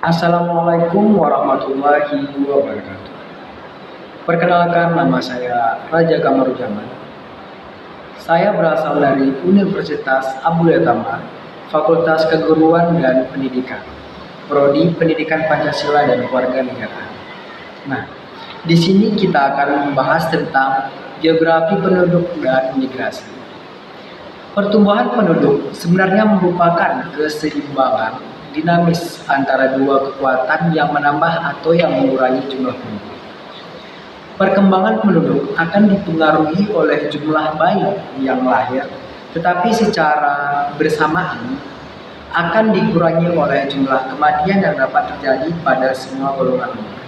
Assalamualaikum warahmatullahi wabarakatuh. Perkenalkan, nama saya Raja Kamarujaman. Saya berasal dari Universitas Abdul Tamar, Fakultas Keguruan dan Pendidikan, Prodi Pendidikan Pancasila dan Kewarganegaraan. Nah, di sini kita akan membahas tentang geografi penduduk dan migrasi. Pertumbuhan penduduk sebenarnya merupakan keseimbangan dinamis antara dua kekuatan yang menambah atau yang mengurangi jumlah penduduk. Perkembangan penduduk akan dipengaruhi oleh jumlah bayi yang lahir, tetapi secara bersamaan akan dikurangi oleh jumlah kematian yang dapat terjadi pada semua golongan umur.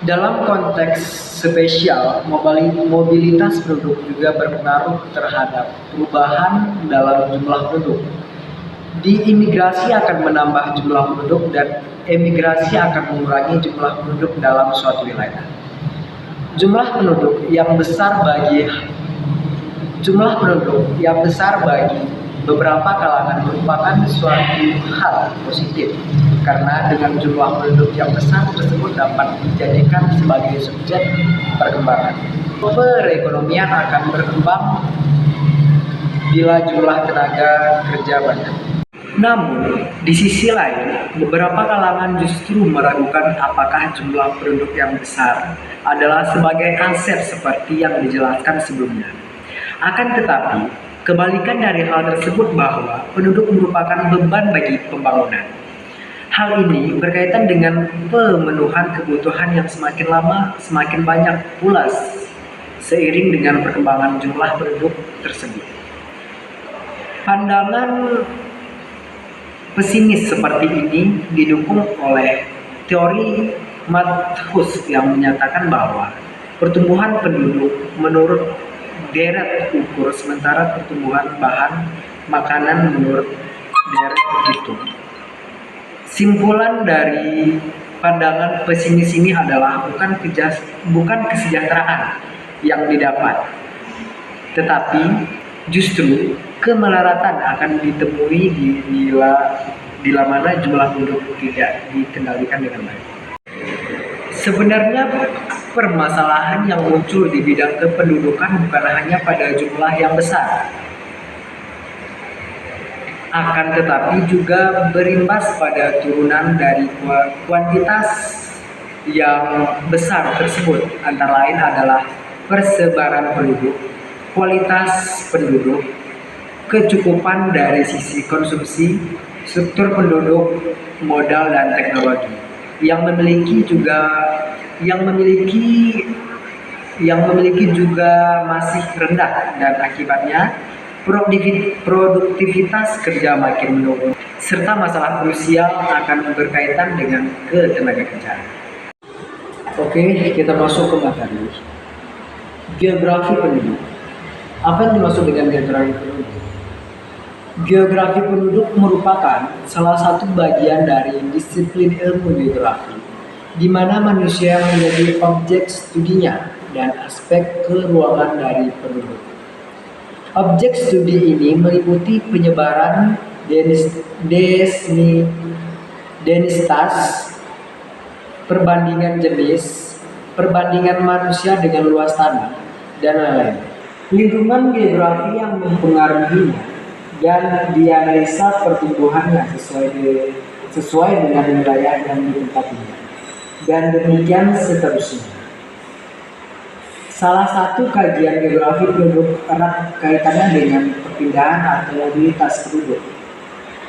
Dalam konteks spesial, mobilitas penduduk juga berpengaruh terhadap perubahan dalam jumlah penduduk. Diimigrasi akan menambah jumlah penduduk dan emigrasi akan mengurangi jumlah penduduk dalam suatu wilayah. Jumlah penduduk yang besar bagi beberapa kalangan merupakan suatu hal positif, karena dengan jumlah penduduk yang besar tersebut dapat dijadikan sebagai subjek perkembangan. Perekonomian akan berkembang bila jumlah tenaga kerja banyak. Namun, di sisi lain, beberapa kalangan justru meragukan apakah jumlah penduduk yang besar adalah sebagai aset seperti yang dijelaskan sebelumnya. Akan tetapi, kebalikan dari hal tersebut bahwa penduduk merupakan beban bagi pembangunan. Hal ini berkaitan dengan pemenuhan kebutuhan yang semakin lama semakin banyak pula seiring dengan perkembangan jumlah penduduk tersebut. Pandangan pesimis seperti ini didukung oleh teori Malthus yang menyatakan bahwa pertumbuhan penduduk menurut deret ukur, sementara pertumbuhan bahan makanan menurut deret hitung. Simpulan dari pandangan pesimis ini adalah bukan kesejahteraan yang didapat, tetapi justru kemelaratan akan ditemui bila mana jumlah penduduk tidak dikendalikan dengan baik. Sebenarnya permasalahan yang muncul di bidang kependudukan bukan hanya pada jumlah yang besar, akan tetapi juga berimbas pada turunan dari kuantitas yang besar tersebut, antara lain adalah persebaran penduduk, kualitas penduduk, kecukupan dari sisi konsumsi, struktur penduduk, modal dan teknologi yang memiliki juga masih rendah, dan akibatnya produktivitas kerja makin menurun, serta masalah krusial akan berkaitan dengan ketenagakerjaan. Oke, kita masuk ke materi. Geografi penduduk. Apa yang dimaksud dengan geografi penduduk? Geografi penduduk merupakan salah satu bagian dari disiplin ilmu geografi, di mana manusia menjadi objek studinya dan aspek keruangan dari penduduk. Objek studi ini meliputi penyebaran densitas, perbandingan jenis, perbandingan manusia dengan luas tanah, dan lain-lain. Lingkungan geografi yang mempengaruhinya dan dianalisa pertumbuhannya sesuai dengan wilayah yang ditempatinya, dan demikian seterusnya. Salah satu kajian geografi penduduk erat kaitannya dengan perpindahan atau mobilitas penduduk.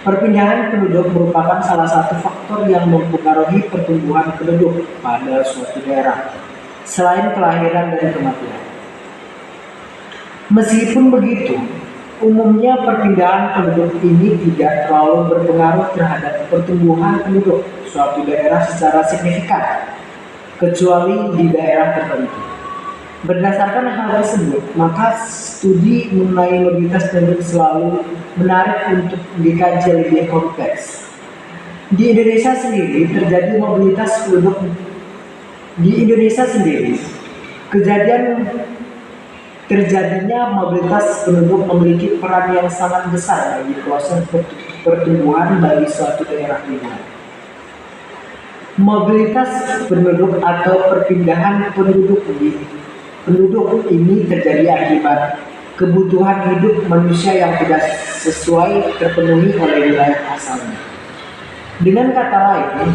Perpindahan penduduk merupakan salah satu faktor yang mempengaruhi pertumbuhan penduduk pada suatu daerah, selain kelahiran dan kematian. Meskipun begitu, umumnya perpindahan penduduk ini tidak terlalu berpengaruh terhadap pertumbuhan penduduk suatu daerah secara signifikan, kecuali di daerah tertentu. Berdasarkan hal tersebut, maka studi mengenai mobilitas penduduk selalu menarik untuk dikaji lebih kompleks. Di Indonesia sendiri terjadi mobilitas penduduk. Terjadinya mobilitas penduduk memiliki peran yang sangat besar bagi proses pertumbuhan bagi suatu daerah juga. Mobilitas penduduk atau perpindahan penduduk ini terjadi akibat kebutuhan hidup manusia yang tidak sesuai terpenuhi oleh wilayah asalnya. Dengan kata lain,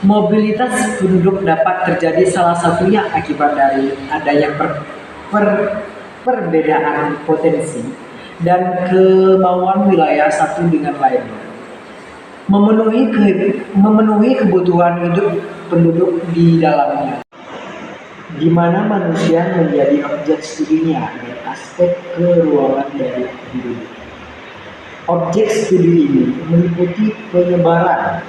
mobilitas penduduk dapat terjadi salah satunya akibat dari adanya perbedaan potensi dan kemauan wilayah satu dengan lainnya. Memenuhi kebutuhan hidup penduduk di dalamnya, di mana manusia menjadi objek studinya dan aspek keruangan dari penduduk. Objek studi ini meliputi penyebaran,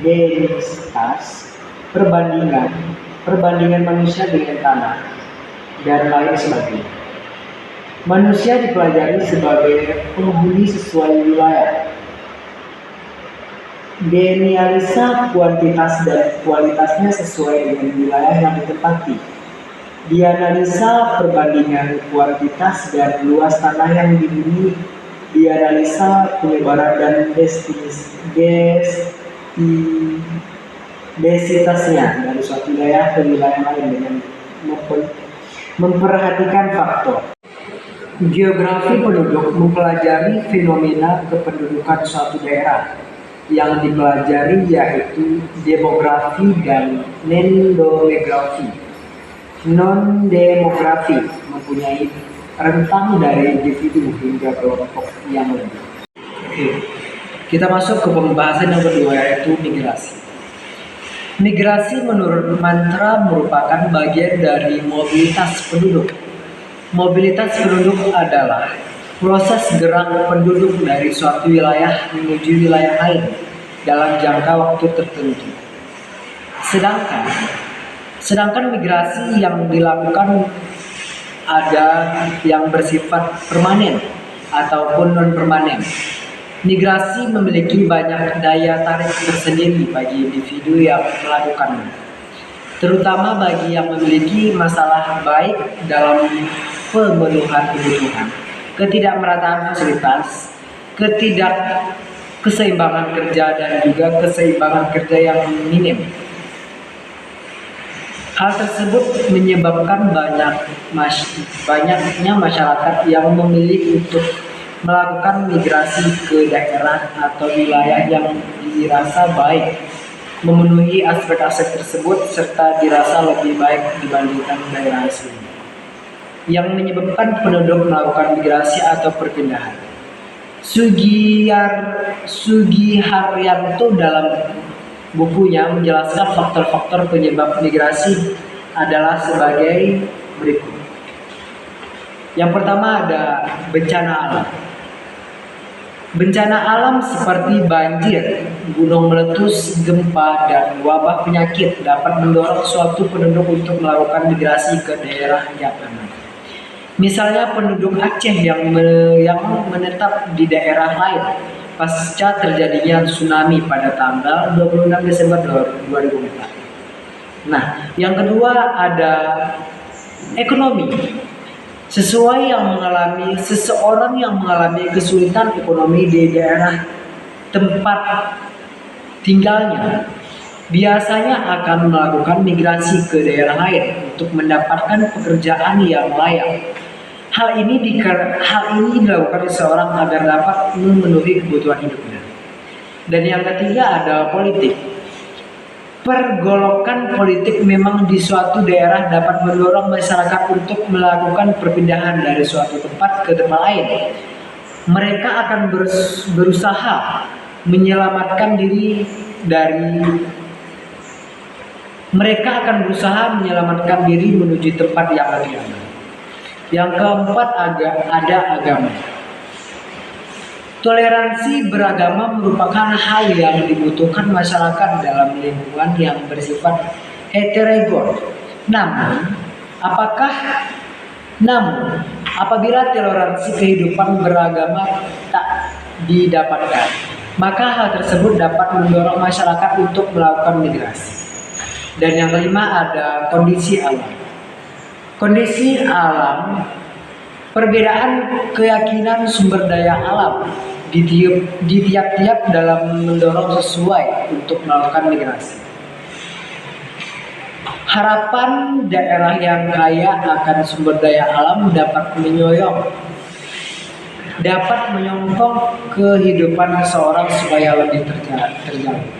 densitas, perbandingan manusia dengan tanah, dan lain sebagainya. Manusia dipelajari sebagai penghuni sesuai wilayah. Dianalisa kuantitas dan kualitasnya sesuai dengan wilayah yang ditempati. Dianalisa perbandingan kuantitas dan luas tanah yang dihuni. Dianalisa penyebaran dan densitasnya dari suatu wilayah ke wilayah lain dengan memperhatikan faktor geografi penduduk, mempelajari fenomena kependudukan suatu daerah. Yang dipelajari yaitu demografi dan non-demografi. Non-demografi mempunyai rentang dari individu hingga kelompok yang lebih. Oke, kita masuk ke pembahasan yang kedua yaitu migrasi. Migrasi menurut Mantra merupakan bagian dari mobilitas penduduk. Mobilitas penduduk adalah proses gerak penduduk dari suatu wilayah menuju wilayah lain dalam jangka waktu tertentu. Sedangkan migrasi yang dilakukan ada yang bersifat permanen ataupun non-permanen. Migrasi memiliki banyak daya tarik tersendiri bagi individu yang melakukannya, terutama bagi yang memiliki masalah baik dalam pemenuhan kebutuhan, ketidakmerataan fasilitas, keseimbangan kerja, dan juga keseimbangan kerja yang minim. Hal tersebut menyebabkan banyaknya masyarakat yang memilih untuk melakukan migrasi ke daerah atau wilayah yang dirasa baik, memenuhi aspek-aspek tersebut, serta dirasa lebih baik dibandingkan daerah aslinya, yang menyebabkan penduduk melakukan migrasi atau perpindahan. Sugiharyanto dalam bukunya menjelaskan faktor-faktor penyebab migrasi adalah sebagai berikut. Yang pertama ada bencana alam. Bencana alam seperti banjir, gunung meletus, gempa, dan wabah penyakit dapat mendorong suatu penduduk untuk melakukan migrasi ke daerah yang aman. Misalnya penduduk Aceh yang menetap di daerah lain pasca terjadinya tsunami pada tanggal 26 Desember 2004. Nah, yang kedua ada ekonomi. Seseorang yang mengalami kesulitan ekonomi di daerah tempat tinggalnya biasanya akan melakukan migrasi ke daerah lain untuk mendapatkan pekerjaan yang layak. Hal ini dilakukan seseorang agar dapat memenuhi kebutuhan hidupnya. Dan yang ketiga ada politik. Pergolakan politik memang di suatu daerah dapat mendorong masyarakat untuk melakukan perpindahan dari suatu tempat ke tempat lain. Mereka akan berusaha menyelamatkan diri menuju tempat yang lebih aman. Yang keempat ada agama. Toleransi beragama merupakan hal yang dibutuhkan masyarakat dalam lingkungan yang bersifat heterogen. Namun, apabila toleransi kehidupan beragama tak didapatkan, maka hal tersebut dapat mendorong masyarakat untuk melakukan migrasi. Dan yang kelima ada kondisi alam. Kondisi alam, perbedaan keyakinan sumber daya alam di tiap-tiap dalam mendorong sesuai untuk melakukan migrasi. Harapan daerah yang kaya akan sumber daya alam dapat menyongsong kehidupan seseorang supaya lebih terjamin.